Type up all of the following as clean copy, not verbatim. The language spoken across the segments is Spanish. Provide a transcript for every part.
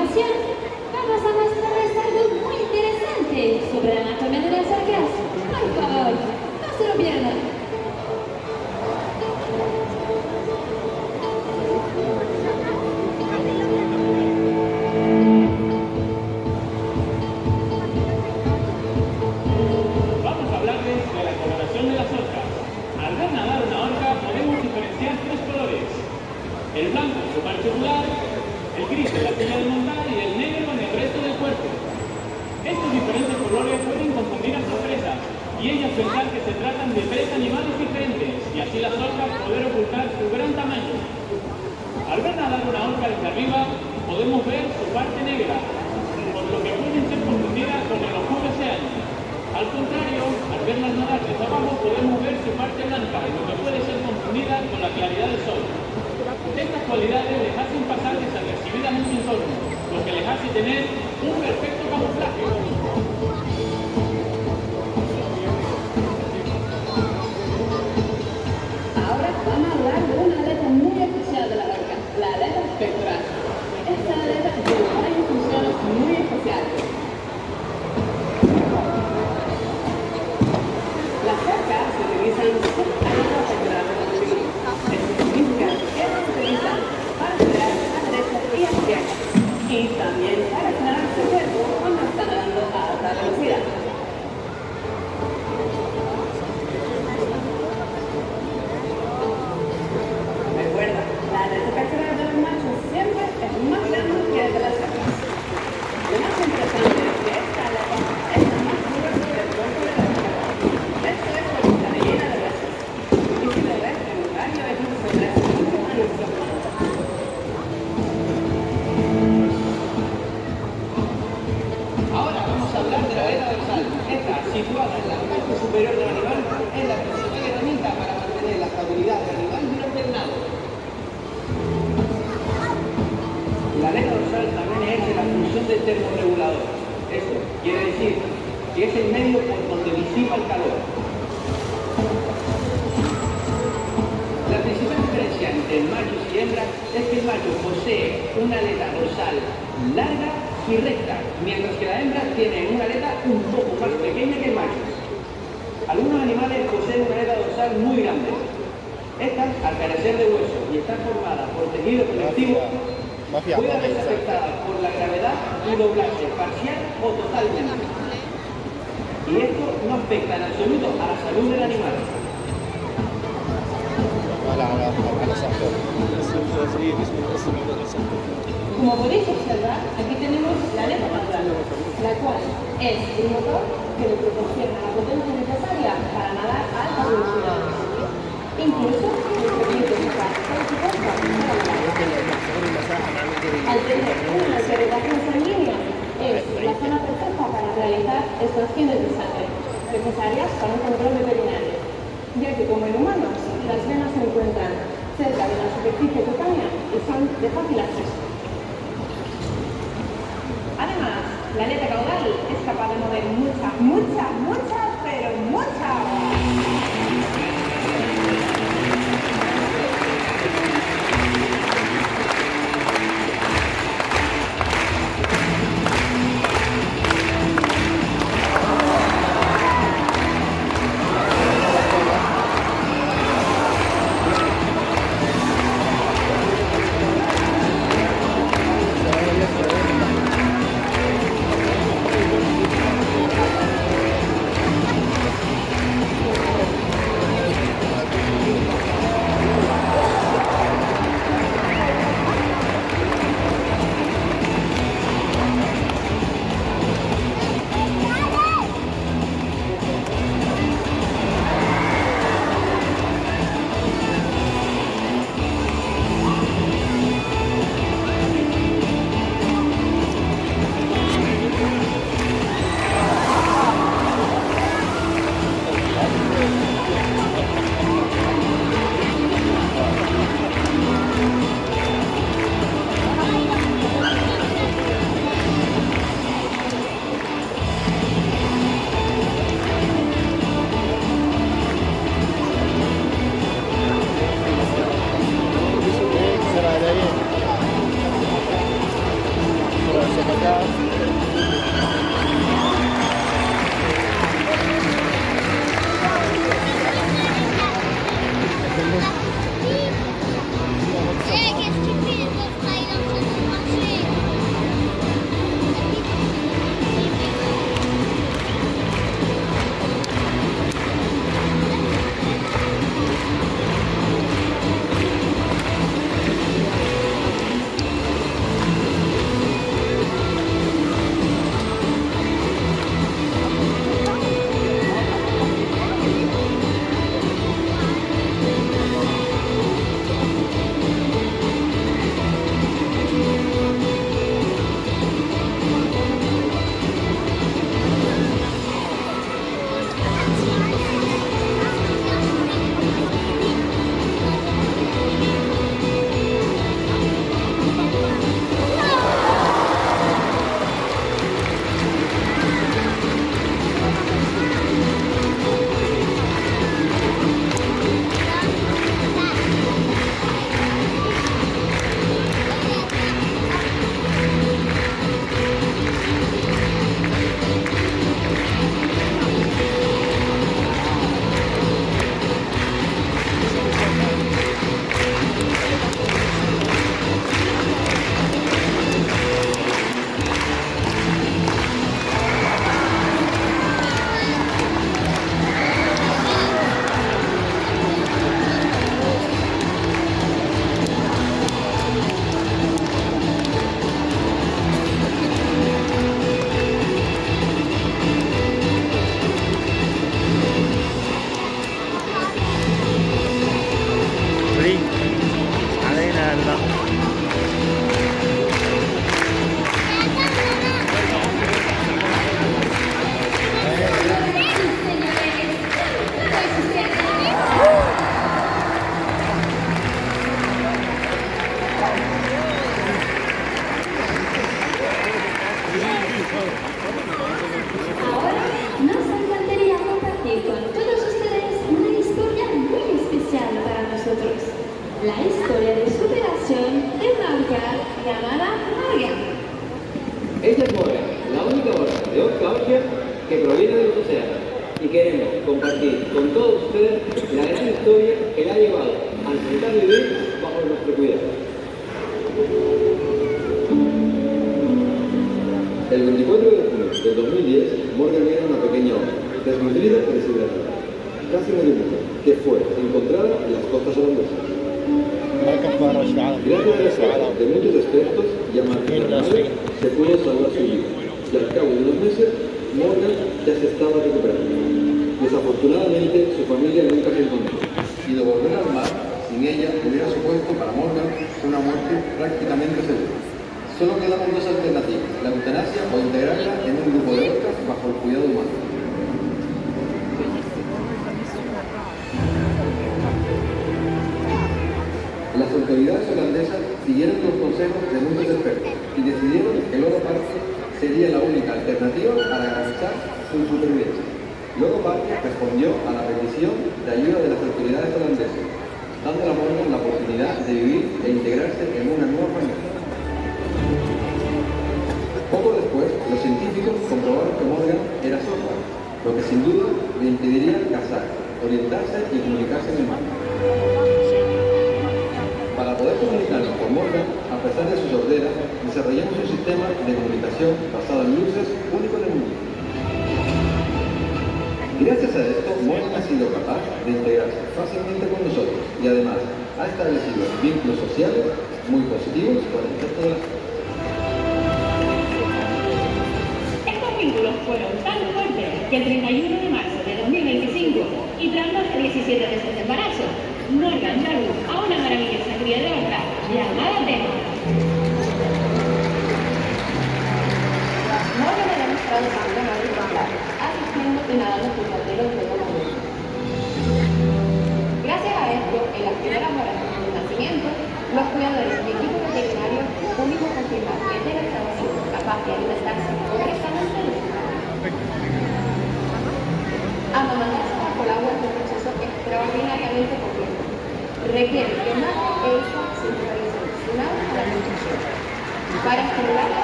ocasión vamos a mostrarles algo muy interesante sobre la anatomía de las orcas. Por favor, no se lo pierdan. Vamos a hablarles de la coloración de las orcas. Al ver nadar una orca podemos diferenciar tres colores: el blanco en su parte ocular, el gris en la silla de montar y el negro en el resto del cuerpo. Estos diferentes colores pueden confundir a sus presas y ellas pensar que se tratan de tres animales diferentes y así las orcas poder ocultar su gran tamaño. Al ver nadar una orca desde arriba podemos ver su parte negra, por lo que pueden ser confundidas con el oscuro océano. Al contrario, al verlas nadar desde abajo podemos ver su parte blanca, lo que puede ser confundida con la claridad del sol. Estas cualidades les hacen pasar desapercibidas en su entorno, lo que les hace tener un perfecto camuflaje. Ahora vamos a hablar de una aleta muy especial de la orca, la aleta pectoral. Esta aleta tiene varias funciones muy especiales. Las orcas se utilizan sus aletas pectorales de movimiento. Esto significa que se utilizan para crear aderezos y axiales, y también para frenar su cuerpo cuando está nadando a alta velocidad. Recuerda, la aleta pectoral de los machos siempre es más grande que la de las hembras. Lo más interesante es que esta aleta es la más gruesa del cuerpo de la orca. Esto es porque está llena de huesos. Y si lo ves en un radio, es un progreso mucho a nuestro planeta. Ahora vamos a hablar de la aleta dorsal. Esta, situada en la parte superior del animal, es la principal herramienta para mantener la estabilidad del animal durante el nado. La aleta dorsal también ejerce la función de termorregulador. Esto quiere decir que es el medio por donde disipa el calor. La principal diferencia entre machos y hembras es que el macho posee una aleta dorsal larga y recta, mientras que la hembra tiene una aleta un poco más pequeña que el macho. Algunos animales poseen una aleta dorsal muy grande. Esta, al carecer de hueso y estar formada por tejido conectivo, puede verse afectada por la gravedad y doblarse parcial o totalmente. Y esto no afecta en absoluto a la salud del animal. Como podéis observar, aquí tenemos la aleta pectoral, la cual es el motor que le proporciona la potencia necesaria para nadar a altas velocidades. Incluso le permite sacar todo su cuerpo para nadar. Al tener una irrigación sanguínea, es la zona perfecta para realizar extracciones de sangre, necesarias para un control veterinario, ya que como en humanos, las venas se encuentran cerca de la superficie cutánea y son de fácil acceso. Además, la aleta caudal es capaz de mover mucha, pero mucha agua. la historia de superación de una orca llamada Morgan. Esta es Morgan, la única orca de orca que proviene de los océanos, y queremos compartir con todos ustedes la gran historia que la ha llevado a intentar vivir bajo nuestro cuidado. El 24 de junio del 2010, Morgan era una pequeña orca, desnutrida y deshidratada, casi moribunda, que fue encontrada en las costas holandesas. Gracias a la esfuerzo de muchos expertos y a Martín se pudo salvar su vida, y al cabo de unos meses, Morgan ya se estaba recuperando. Desafortunadamente, su familia nunca se encontró, y de volver al mar, sin ella, hubiera supuesto para Morgan una muerte prácticamente segura. Solo quedaban dos alternativas, la eutanasia o integrarla en un grupo de orcas bajo el cuidado humano. Las autoridades holandesas siguieron los consejos de muchos expertos y decidieron que Loro Parque sería la única alternativa para garantizar su supervivencia. Loro Parque respondió a la petición de ayuda de las autoridades holandesas, dando a Morgan la oportunidad de vivir e integrarse en una nueva familia. Poco después, los científicos comprobaron que Morgan era sorda, lo que sin duda le impediría cazar, orientarse y comunicarse en el mar. Para poder comunicarnos con Morgan, a pesar de su sordera, desarrollamos un sistema de comunicación basado en luces único en el mundo. Gracias a esto, Morgan ha sido capaz de integrarse fácilmente con nosotros y además ha establecido vínculos sociales muy positivos con el resto de la gente. Estos vínculos fueron tan fuertes que el 31 de marzo de 2025, y tras más de 17 meses de embarazo, Morgan dio a luz a una maravillosa cría de orca llamada Tema. Morgan ha demostrado tanto en el mar, asistiendo y nadando por los de todo el mundo. Gracias a esto, en las primeras horas de su nacimiento, los cuidadores y equipo veterinario pudimos confirmar que Tema estaba siendo capaz de alimentarse correctamente de su madre. Amamantarse bajo el agua es un proceso extraordinariamente complejo. Requiere que madre e hija se sincronicen su nado a la nutrición para estimular la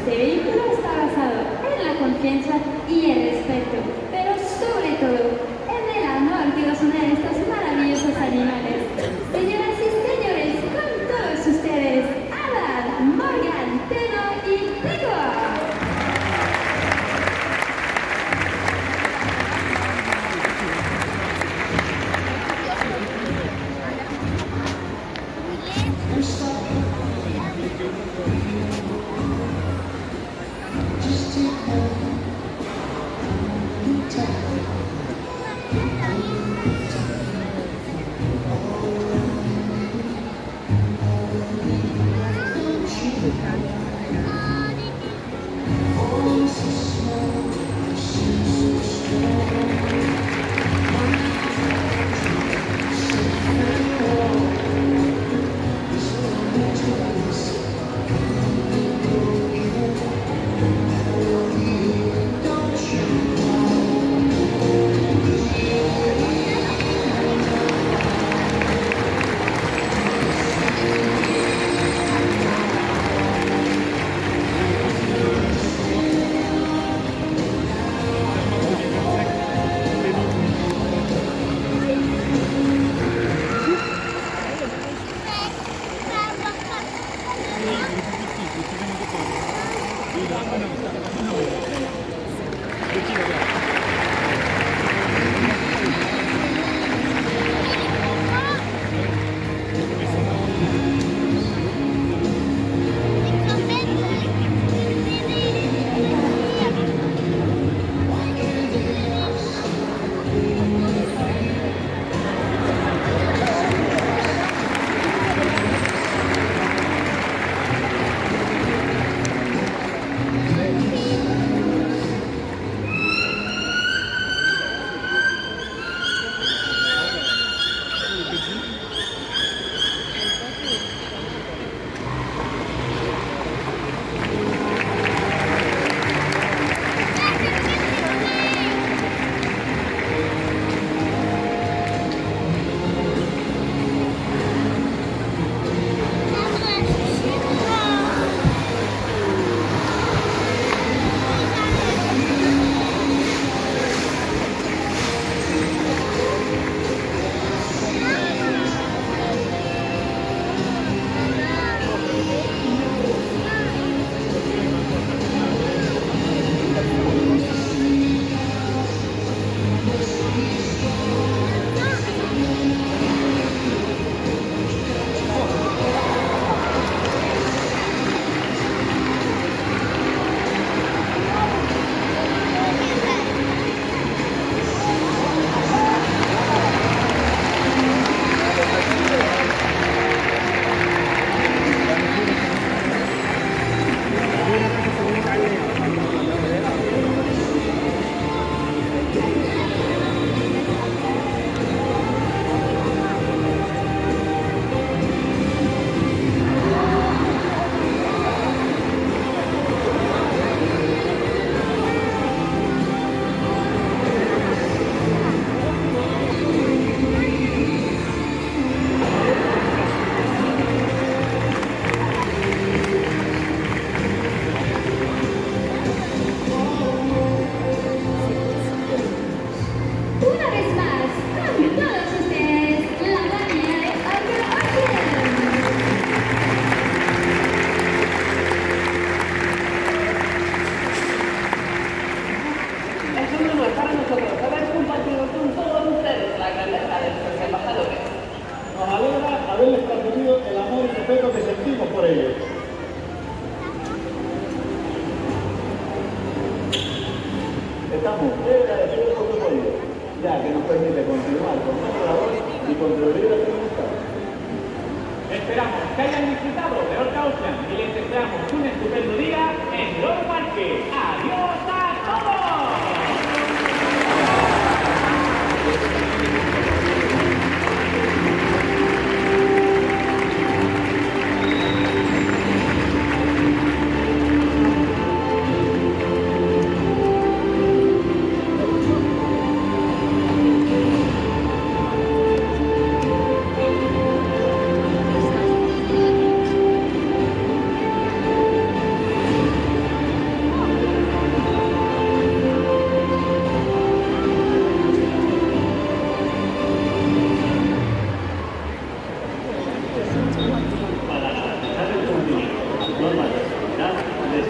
Este vehículo está basado en la confianza y el respeto, pero sobre todo en el amor que nos une a estos maravillosos animales. Señoras y señores, con todos ustedes, Adam, Morgan, Teno y Tigo. Estamos muy agradecidos por tu apoyo, ya que nos permite continuar con nuestra labor y contribuir a tu bienestar. Esperamos que hayan disfrutado de Orca Ocean y les deseamos un estupendo día en Lord Parque. ¡Adiós a todos!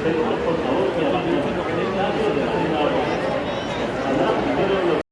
Perfecto.